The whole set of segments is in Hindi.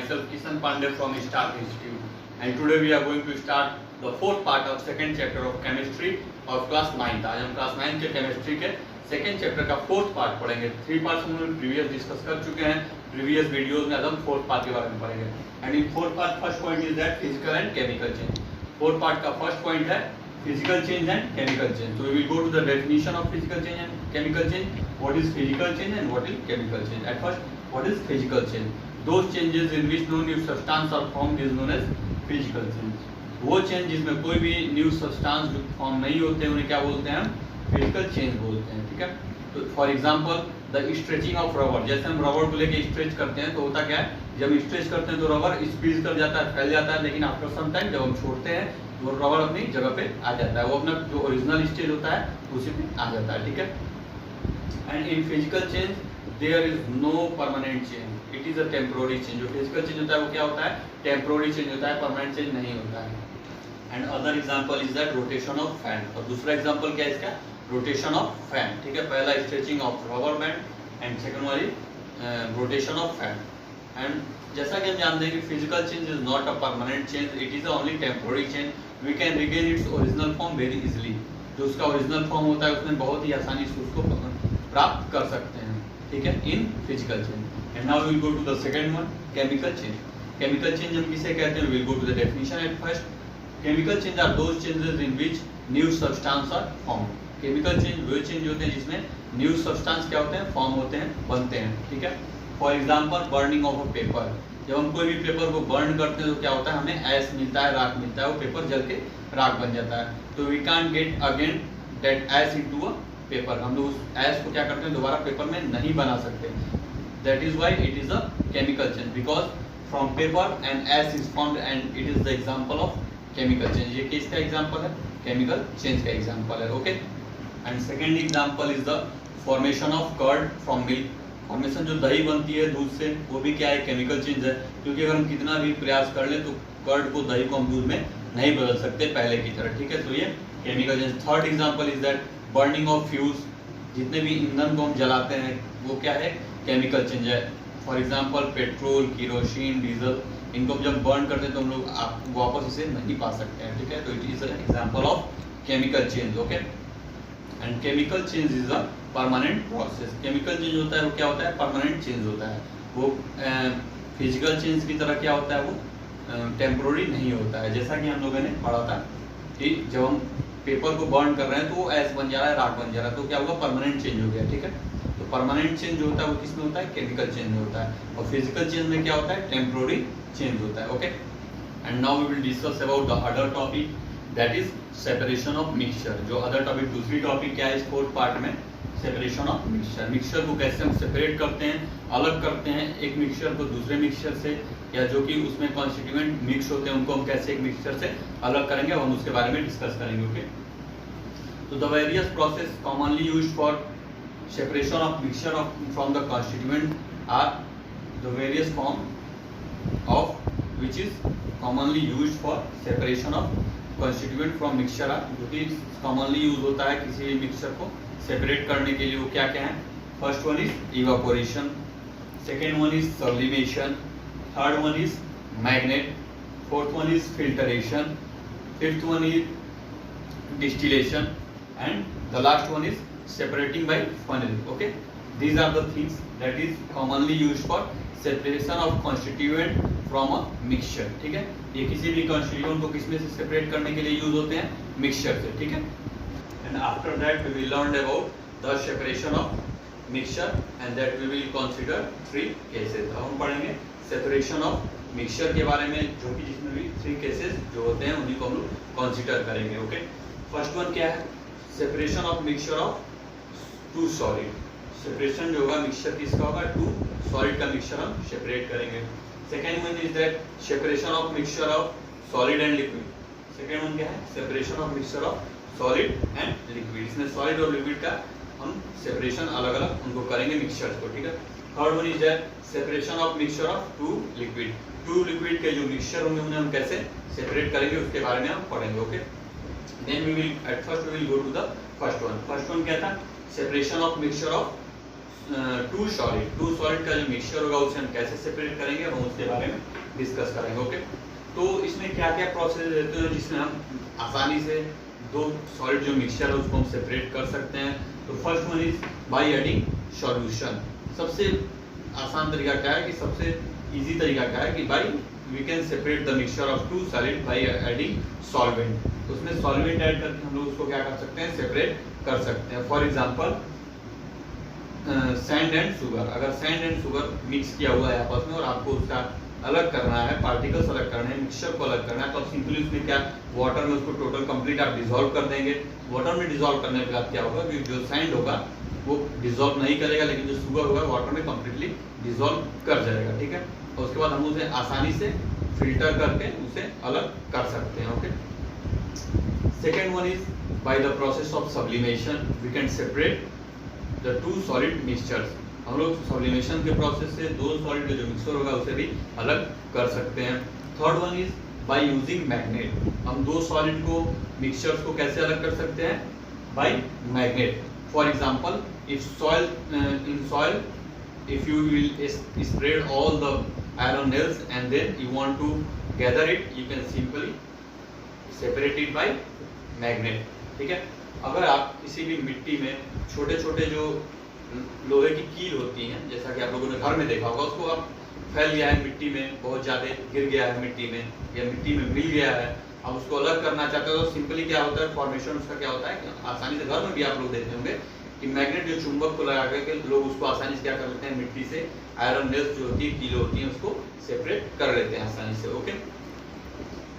myself Kishan Pandey from Stark Institute, and today we are going to start the fourth part of second chapter of chemistry of class 9th. आज हम क्लास 9 के केमिस्ट्री के सेकेंड चैप्टर का फोर्थ पार्ट पढ़ेंगे। 3 पार्ट्स हम लोग प्रीवियस डिस्कस कर चुके हैं प्रीवियस वीडियोस में। आज हम फोर्थ पार्ट के बारे में पढ़ेंगे। And in fourth part first point is that physical and chemical change. Fourth part का फर्स्ट पॉइंट है physical change and chemical change. So we will go to the definition of physical change and chemical change. What is physical change and what is chemical change? At first, what is physical change? Those changes in which no new substance are formed is known as physical change. वो चेंज जिसमें कोई भी न्यू सब्सटेंस फॉर्म नहीं होते हैं उन्हें क्या बोलते हैं? फिजिकल चेंज बोलते हैं। ठीक है। तो for example the stretching of rubber, जैसे हम रबर को लेके स्ट्रेच करते हैं तो होता क्या है, जब स्ट्रेच करते हैं तो रबर स्क्वीज कर जाता है, फैल जाता है, लेकिन आफ्टर सम टाइम जब हम छोड़ते हैं वो रबर अपनी जगह पे आ जाता है, वो अपना जो ओरिजिनल स्टेज होता है उसी पे आ जाता है। ठीक है। And in physical change there is no permanent change, it is a temporary change. जो फिजिकल चेंज होता है वो क्या होता है? टेम्पोररी चेंज होता है, परमानेंट चेंज नहीं होता है। And other example is that rotation of fan. और दूसरा एग्जांपल क्या है इसका? Rotation of fan. ठीक है। पहला stretching of rubber band and second वाली रोटेशन ऑफ फैन। एंड जैसा कि हम जानते हैं कि physical change is not a permanent change, it is only temporary change. We can regain its original form very easily. जो उसका ओरिजिनल फॉर्म होता है उसमें बहुत ही आसानी से उसको प्राप्त कर सकते हैं। ठीक है, in physical change. And now we will go to the second one, chemical change. Chemical change हम किसे कहते हैं? We will go to the definition at first. Chemical change are those changes in which new substance are formed. Chemical change वो चेंज होते हैं जिसमें न्यू सब्सटेंस क्या होते हैं? फॉर्म होते हैं, बनते हैं। ठीक है। For example burning of a paper. जब हम कोई भी पेपर को बर्न करते हैं तो क्या होता है? हमें ऐश मिलता है, राख मिलता है, वो पेपर जल के राख बन जाता है। तो we can't get again that ash into a paper. हम लोग उस ऐश को क्या करते हैं? दोबारा पेपर में नहीं बना सकते। That is why it is a chemical change, because from paper and ash is formed and it is the example of chemical change. ये किसका एग्जांपल है? केमिकल चेंज का एग्जांपल है। Okay. And second example is the formation of curd from milk. Formation जो दही बनती है दूध से, वो भी क्या है? केमिकल चेंज है। क्योंकि अगर हम कितना भी प्रयास कर ले तो कर्ड को, दही को हम दूध में नहीं बदल सकते पहले की तरह। ठीक है। तो ये chemical change. Third example is that burning of fuse. जितने भी ईंधन को हम जलाते हैं वो क्या है? केमिकल चेंज है। For example petrol, kerosene, diesel, इनको जब बर्न करते हैं तो हम लोग आप वापस इसे नहीं पा सकते हैं। ठीक है। तो it is an example of chemical change. Okay. And chemical change is a permanent process. Chemical change होता है वो क्या होता है? परमानेंट चेंज होता है। वो फिजिकल चेंज की तरह क्या होता है? वो टेम्पोररी नहीं होता है। जैसा कि हम लोगों ने पढ़ा था कि जब हम पेपर को बर्न कर रहे हैं तो वो ऐश बन जा रहा है, राख बन जा रहा है, तो क्या होगा? परमानेंट चेंज हो गया। ठीक है। तो परमानेंट चेंज जो होता है वो किसमें होता है? केमिकल चेंज में होता है। और फिजिकल चेंज में क्या होता है? टेम्पोररी चेंज होता है। Okay. And now we will discuss about the other topic, that is separation of mixture. जो अदर टॉपिक, दूसरी टॉपिक क्या है इस फोर्थ पार्ट में? Separation of mixture. मिक्सचर को कैसे हम सेपरेट करते हैं, अलग करते हैं एक मिक्सचर को दूसरे मिक्सचर से, या जो कि उसमें कॉन्स्टिट्यूएंट मिक्स होते हैं उनको हम कैसे एक मिक्सचर से अलग करेंगे, हम उसके बारे में डिस्कस करेंगे। ओके। तो the various process commonly used for separation of mixture from the constituent are the various form of which is commonly used for separation of constituent from mixture are, जो कि commonly use होता है किसी भी मिक्सचर को सेपरेट करने के लिए। वो क्या क्या है? First one is evaporation, second one is sublimation, third one is magnet, fourth one is filtration, fifth one is distillation and the last one is separating by funneling. Okay, these are the things that is commonly used for separation of constituent from a mixture. ठीक है। ये किसी भी constituent को किसमें से सेपरेट करने के लिए यूज होते हैं? मिक्सचर से। ठीक है। and after that we will learn about the separation of mixture and that we will consider 3 cases. अब हम पढ़ेंगे सेपरेशन ऑफ मिक्सचर के बारे में, जो कि जिसमें भी 3 केसेस जो होते हैं उन्हीं को हम लोग कंसिडर करेंगे। ओके। फर्स्ट वन क्या है? Separation of mixture of two solid. Separation जो होगा मिक्सचर किसका होगा? टू सॉलिड का मिक्सचर हम सेपरेट करेंगे। Second one is that separation of mixture of solid and liquid. Second one क्या है? Separation of mixture of solid and liquid. इसमें सॉलिड और लिक्विड का हम सेपरेशन अलग अलग उनको करेंगे मिक्सचर्स को। ठीक है। Third one is that separation of mixture of two liquid. Two liquid के जो मिक्सचर होंगे उन्हें हम कैसे सेपरेट करेंगे उसके बारे में हम पढ़ेंगे। Okay. Then we will at first we will go to the first one. First one क्या था? Separation of mixture of two solid का जो मिक्सचर होगा उसे हम कैसे सेपरेट करेंगे, हम उसके बारे में डिस्कस करेंगे। ओके, तो इसमें क्या क्या प्रोसेस रहते हैं जिसमें हम आसानी से दो सॉलिड जो मिक्सचर है उसको हम सेपरेट कर सकते हैं। तो first one is by adding solution. सबसे आसान तरीका क्या है कि सबसे इजी तरीका क्या है कि by we can separate the mixture of two solid by adding solvent. तो उसमें सॉल्वेंट ऐड करके हम लोग उसको क्या कर सकते हैं, सेपरेट कर सकते हैं। For example sand and sugar, अगर सैंड एंड शुगर मिक्स किया हुआ है आपस में और आपको उसका अलग करना है, पार्टिकल्स अलग करने हैं, मिक्सचर को अलग करना है, तो आप सिंपली उसमें क्या वाटर में उसको टोटल कंप्लीट आप डिसॉल्व कर देंगे। वाटर में डिसॉल्व करने के बाद क्या होगा कि जो सैंड होगा वो डिसॉल्व नहीं करेगा, लेकिन जो शुगर होगा वाटर में कंप्लीटली डिसॉल्व कर जाएगा। ठीक है, और उसके बाद हम उसे आसानी से फिल्टर करके उसे अलग कर सकते हैं। Okay, second one is by the process of sublimation we can separate the two solid mixtures. हम लोग सब्लिमेशन के प्रोसेस से दो सॉलिड जो मिक्सचर होगा उसे भी अलग कर सकते हैं। Third one is by using magnet. हम दो सॉलिड को मिक्सचर्स को कैसे अलग कर सकते हैं, bye magnet. For example if soil if you will spread all the iron nails and then you want to gather it, you can simply separate it by magnet। ठीक है, अगर आप किसी भी मिट्टी में छोटे छोटे जो लोहे की कील होती हैं, जैसा कि आप लोगों ने घर में देखा होगा, उसको आप फैल गया है मिट्टी में, बहुत ज़्यादा गिर गया है मिट्टी में या मिट्टी में मिल गया है, अब उसको अलग करना चाहते हो तो सिंपली क्या होता है, फॉर्मेशन उसका क्या होता है, आसानी से घर में भी आप लोग देखे होंगे कि मैग्नेट जो चुंबक को लगा करके लोग उसको आसानी से क्या कर लेते हैं, मिट्टी से आयरन नेल्स जो होती है, कील होती हैं, उसको सेपरेट कर लेते हैं आसानी से। Okay,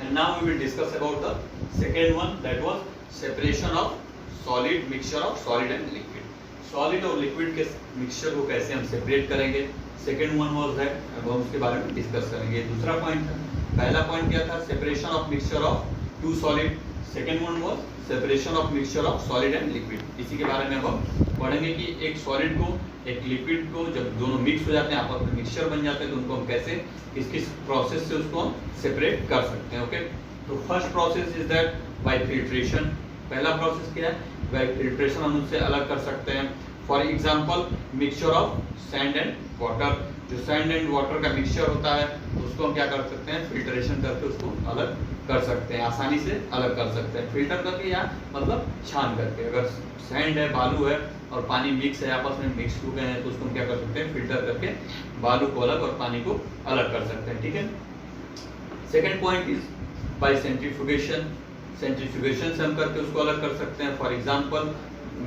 and now we will discuss about the second one, that was separation of solid mixture of solid and liquid. Solid और लिक्विड के मिक्सचर को कैसे हम सेपरेट करेंगे, सेकेंड वन वाज दैट, अब हम उसके बारे में डिस्कस करेंगे। दूसरा पॉइंट था, पहला पॉइंट क्या था, separation of mixture of two solid, second one was separation of mixture of solid and liquid. इसी के बारे में अब हम पढ़ेंगे कि एक सॉलिड को एक लिक्विड को जब दोनों मिक्स हो जाते हैं, आपस में मिक्सचर बन जाते हैं, तो उनको हम कैसे किस किस प्रोसेस से उसको हम सेपरेट कर सकते हैं। ओके, तो first process is that bye filtration. पहला प्रोसेस क्या है, बाय फिल्ट्रेशन हम उससे अलग कर सकते हैं। For example mixture of sand and water, जो सैंड एंड वाटर का मिक्सचर होता है उसको हम क्या कर सकते हैं, फिल्ट्रेशन करके उसको अलग कर सकते हैं, आसानी से अलग कर सकते हैं, फिल्टर करके या मतलब छान करके। अगर सैंड है, बालू है और पानी मिक्स है, आपस में मिक्स हो गए हैं, तो उसको हम क्या कर सकते हैं, फिल्टर करके बालू को अलग और पानी को अलग कर सकते हैं। ठीक है, second point is by centrifugation. Centrifugation से हम करके उसको अलग कर सकते हैं। फॉर एग्जांपल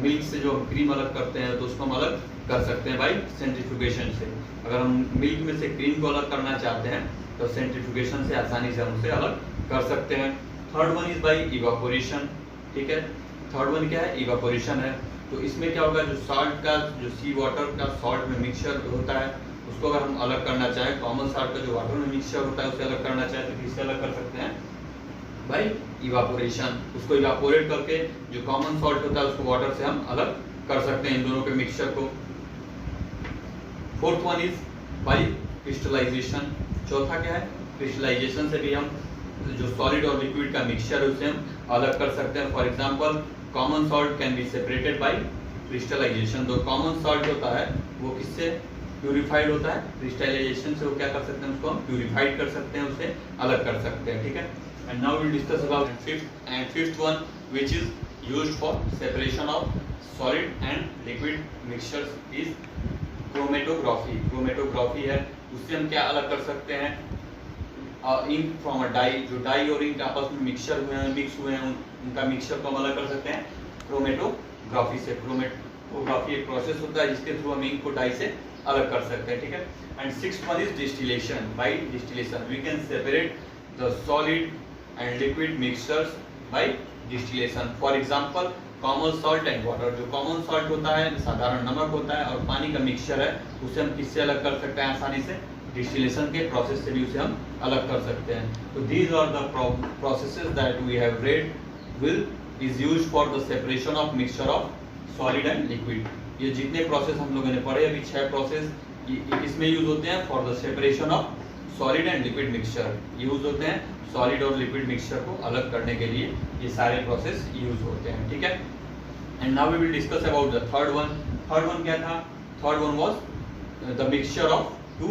मिल्क से जो हम क्रीम अलग करते हैं तो उसको हम अलग कर सकते हैं बाय सेंट्रीफ्यूगेशन से। अगर हम मिल्क में से क्रीम को अलग करना चाहते हैं तो सेंट्रीफ्यूगेशन से आसानी से हम उसे अलग कर सकते हैं। Third one is bye evaporation. ठीक है, थर्ड वन क्या है, इवापोरेशन है। तो इसमें क्या होगा, जो सॉल्ट का जो सी वाटर का सॉल्ट में मिक्सचर होता है उसको अगर हम अलग करना चाहें, कॉमन सॉल्ट का जो वाटर में मिक्सचर होता है उसे अलग करना चाहें तो किससे अलग कर सकते हैं, बाय इवापोरेशन। उसको इवापोरेट करके जो कॉमन सॉल्ट होता है उसको वाटर से हम अलग कर सकते हैं इन दोनों के मिक्सचर को। Fourth one is by crystallization. चौथा क्या है, क्रिस्टलाइजेशन से भी हम जो सॉलिड और लिक्विड का मिक्सचर है उसे हम अलग कर सकते हैं। For example common salt can be separated by crystallization. तो कॉमन सॉल्ट होता है वो किससे प्यूरिफाइड होता है, क्रिस्टलाइजेशन से वो क्या कर सकते हैं, उसको हम प्यूरिफाइड कर सकते हैं, उसे अलग कर सकते हैं। ठीक है, and now we will discuss about fifth one which is used for separation of solid and liquid mixtures is chromatography. Chromatography है, उससे हम क्या अलग कर सकते हैं, इंक फ्रॉम अ डाई। जो डाई और इंक आपस में मिक्सचर हुए हैं, मिक्स हुए हैं, उनका मिक्सचर को हम अलग कर सकते हैं क्रोमेटोग्राफी से। क्रोमेटोग्राफी एक प्रोसेस होता है जिसके थ्रू हम इंक को डाई से अलग कर सकते हैं। ठीक है, and sixth one is distillation. By distillation we can separate the solid and liquid mixtures by distillation. For example common salt and water. जो कॉमन सॉल्ट होता है साधारण नमक होता है और पानी का मिक्सचर है उसे हम किससे अलग कर सकते हैं, आसानी से डिस्टिलेशन के प्रोसेस से भी उसे हम अलग कर सकते हैं। तो these are the processes that we have read will is used for the separation of mixture of solid and liquid. ये जितने प्रोसेस हम लोगों ने पढ़े अभी 6 प्रोसेस इसमें यूज होते हैं for the separation of solid and liquid mixture. Use होते हैं सॉलिड और लिक्विड मिक्सचर को अलग करने के लिए, ये सारे प्रोसेस यूज होते हैं। ठीक है, and now we will discuss about the third one. Third one क्या था, third one was the mixture of two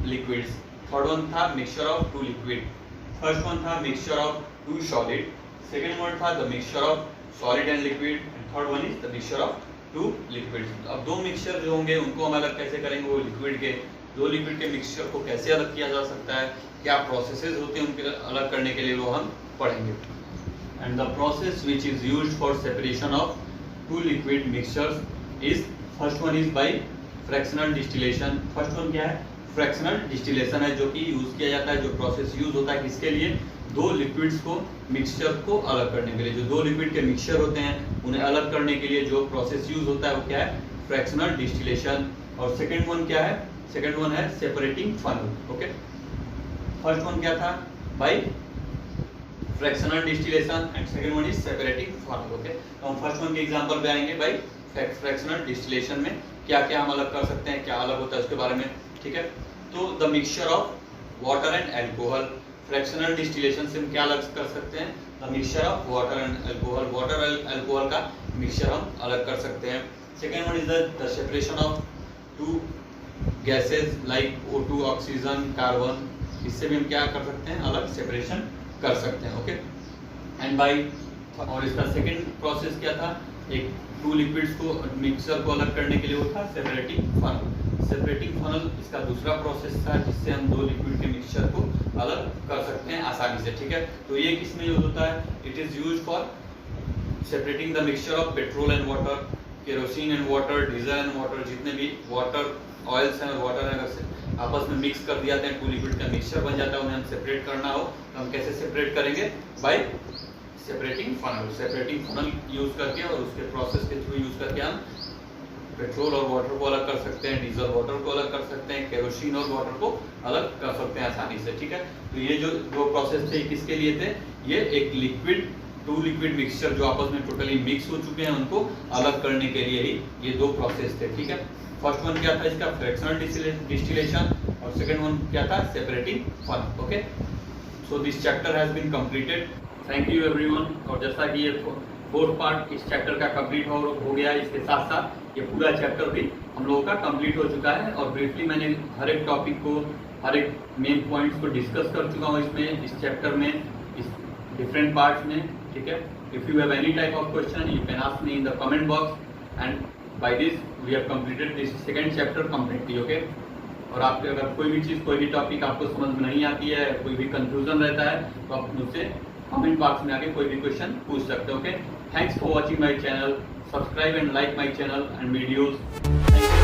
liquids, third one था mixture of two liquid, first one था mixture of two solid, second one था the mixture of solid and liquid, and third one is the mixture of two liquids. अब दो मिक्सचर जो होंगे उनको हम अलग कैसे करेंगे, वो लिक्विड के, दो लिक्विड के मिक्सचर को कैसे अलग किया जा सकता है, क्या प्रोसेसेस होते हैं उनके अलग करने के लिए, वो हम पढ़ेंगे। And the process which is used for separation of two liquid mixtures is, first one is by fractional distillation. First one क्या है, फ्रैक्शनल डिस्टिलेशन है, जो कि यूज किया जाता है, जो प्रोसेस यूज होता है किसके लिए, दो लिक्विड्स को मिक्सचर को अलग करने के लिए। जो दो लिक्विड के मिक्सचर होते हैं उन्हें अलग करने के लिए जो प्रोसेस यूज होता है वो क्या है, फ्रैक्शनल डिस्टिलेशन। और सेकंड वन क्या है, सेकंड वन है separating funnel. Okay, first one क्या था, by fractional distillation and second one is separating funnel. Okay, तो हम फर्स्ट वन के एग्जांपल पे आएंगे। बाय फ्रैक्शनल डिस्टिलेशन में क्या क्या हम अलग कर सकते हैं, क्या अलग होता है उसके बारे में, ठीक है। तो the mixture of water and alcohol, fractional distillation से हम क्या अलग कर सकते हैं, the mixture of water and alcohol, water alcohol का मिक्सचर हम अलग कर सकते हैं। Second one is the separation of to gases like O2 oxygen carbon, इससे भी हम क्या कर सकते हैं, अलग सेपरेशन कर सकते हैं। ओके, एंड बाय, और इसका सेकेंड प्रोसेस क्या था, एक टू लिक्विड्स को मिक्सचर को अलग करने के लिए वो था सेपरेटिंग फनल। सेपरेटिंग फनल इसका दूसरा प्रोसेस था जिससे हम दो लिक्विड के मिक्सचर को अलग कर सकते हैं आसानी से, ठीक है। तो ये किसमें यूज होता है, it is use for separating the mixture of petrol and water, kerosene and water, diesel and water, जितने भी वाटर ऑयल्स हैं, वाटर है, अगर आपस में मिक्स कर दिया जाते हैं, टू लिक्विड का मिक्सचर बन जाता है, उन्हें हम सेपरेट करना हो तो हम कैसे सेपरेट करेंगे, bye separating funnel. Separating funnel use करके और उसके प्रोसेस के थ्रू यूज करके हम पेट्रोल और वाटर को अलग कर सकते हैं, डीजल वाटर को अलग कर सकते हैं, केरोसिन और वाटर को अलग कर सकते हैं आसानी से, ठीक है। तो ये जो दो प्रोसेस थे किसके लिए थे, ये एक लिक्विड, टू लिक्विड मिक्सचर जो आपस में टोटली मिक्स हो चुके हैं उनको अलग करने के लिए ही ये दो प्रोसेस थे, ठीक है। फर्स्ट वन क्या था इसका, फ्रैक्शनल डिस्टिलेशन, और सेकंड वन क्या था, separating funnel. Okay, so this chapter has been completed, thank you everyone. और जैसा कि ये फोर्थ पार्ट इस चैप्टर का कंप्लीट हो गया, इसके साथ साथ ये पूरा चैप्टर भी हम लोगों का कंप्लीट हो चुका है। और ब्रीफली मैंने हर एक टॉपिक को, हर एक मेन पॉइंट्स को डिस्कस कर चुका हूँ इसमें, इस चैप्टर में, इस डिफरेंट पार्ट्स में, ठीक है। If you have any type of question you can ask me in the comment box, and by this we have completed this second chapter completely. Okay, और आपके अगर कोई भी चीज़, कोई भी टॉपिक आपको समझ में नहीं आती है, कोई भी कंफ्यूजन रहता है, तो आप मुझसे कमेंट बॉक्स में आके कोई भी क्वेश्चन पूछ सकते हो। Okay, thanks for watching my channel, subscribe and like my channel and videos.